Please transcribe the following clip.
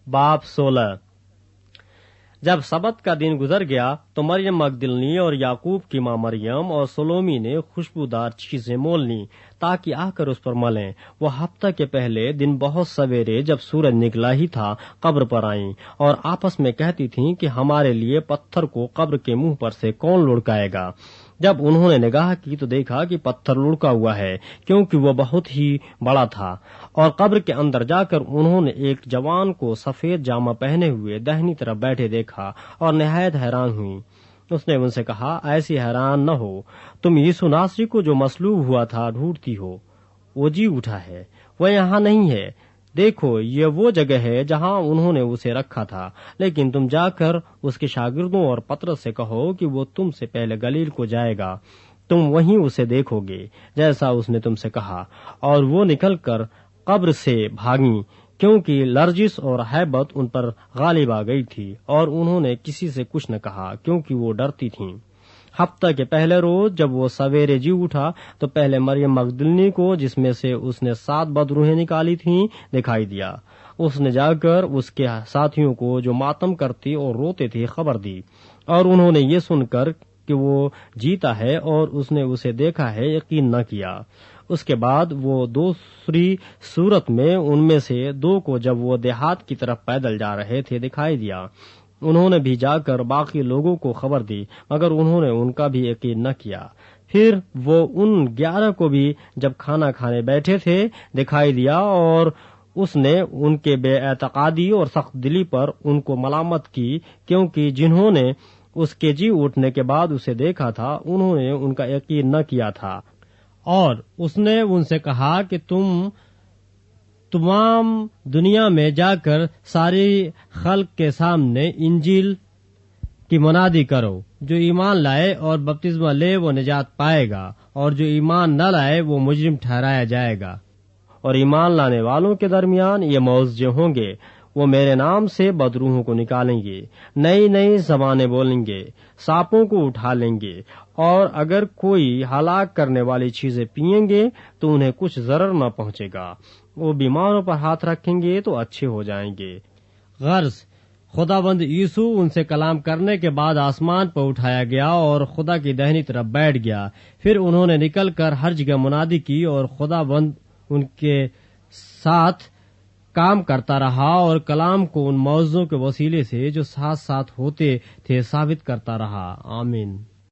باب 16۔ جب سبت کا دن گزر گیا تو مریم مگدلنی اور یعقوب کی ماں مریم اور سلومی نے خوشبودار چیزیں مول لیں تاکہ آ کر اس پر ملیں۔ وہ ہفتہ کے پہلے دن بہت سویرے جب سورج نکلا ہی تھا قبر پر آئیں اور آپس میں کہتی تھیں کہ ہمارے لیے پتھر کو قبر کے منہ پر سے کون لڑکائے گا۔ جب انہوں نے نگاہ کی تو دیکھا کہ پتھر لڑکا ہوا ہے کیونکہ وہ بہت ہی بڑا تھا، اور قبر کے اندر جا کر انہوں نے ایک جوان کو سفید جامہ پہنے ہوئے دہنی طرف بیٹھے دیکھا اور نہایت حیران ہوئی۔ اس نے ان سے کہا، ایسی حیران نہ ہو، تم یسوع ناصری کو جو مصلوب ہوا تھا ڈھونڈتی ہو۔ وہ جی اٹھا ہے، وہ یہاں نہیں ہے، دیکھو یہ وہ جگہ ہے جہاں انہوں نے اسے رکھا تھا۔ لیکن تم جا کر اس کے شاگردوں اور پطرس سے کہو کہ وہ تم سے پہلے گلیل کو جائے گا، تم وہیں اسے دیکھو گے جیسا اس نے تم سے کہا۔ اور وہ نکل کر قبر سے بھاگیں، کیونکہ لرزش اور ہیبت ان پر غالب آ گئی تھی، اور انہوں نے کسی سے کچھ نہ کہا کیونکہ وہ ڈرتی تھیں۔ ہفتہ کے پہلے روز جب وہ سویرے جی اٹھا تو پہلے مریم مگدلنی کو، جس میں سے اس نے 7 بدروحیں نکالی تھیں، دکھائی دیا۔ اس نے جا کر اس کے ساتھیوں کو جو ماتم کرتے اور روتے تھے خبر دی، اور انہوں نے یہ سن کر کہ وہ جیتا ہے اور اس نے اسے دیکھا ہے یقین نہ کیا۔ اس کے بعد وہ دوسری صورت میں ان میں سے 2 کو جب وہ دیہات کی طرف پیدل جا رہے تھے دکھائی دیا۔ انہوں نے بھی جا کر باقی لوگوں کو خبر دی، مگر انہوں نے ان کا بھی یقین نہ کیا۔ پھر وہ ان 11 کو بھی جب کھانا کھانے بیٹھے تھے دکھائی دیا، اور اس نے ان کے بے اعتقادی اور سخت دلی پر ان کو ملامت کی، کیونکہ جنہوں نے اس کے جی اٹھنے کے بعد اسے دیکھا تھا انہوں نے ان کا یقین نہ کیا تھا۔ اور اس نے ان سے کہا کہ تم تمام دنیا میں جا کر ساری خلق کے سامنے انجیل کی منادی کرو۔ جو ایمان لائے اور بپتسمہ لے وہ نجات پائے گا، اور جو ایمان نہ لائے وہ مجرم ٹھہرایا جائے گا۔ اور ایمان لانے والوں کے درمیان یہ معجزے ہوں گے، وہ میرے نام سے بدروحوں کو نکالیں گے، نئی نئی زبانیں بولیں گے، سانپوں کو اٹھا لیں گے، اور اگر کوئی ہلاک کرنے والی چیزیں پئیں گے تو انہیں کچھ ضرر نہ پہنچے گا۔ وہ بیماروں پر ہاتھ رکھیں گے تو اچھے ہو جائیں گے۔ غرض خداوند یسوع ان سے کلام کرنے کے بعد آسمان پر اٹھایا گیا اور خدا کی دہنی طرف بیٹھ گیا۔ پھر انہوں نے نکل کر ہر جگہ منادی کی، اور خداوند ان کے ساتھ کام کرتا رہا اور کلام کو ان معجزوں کے وسیلے سے جو ساتھ ساتھ ہوتے تھے ثابت کرتا رہا۔ آمین۔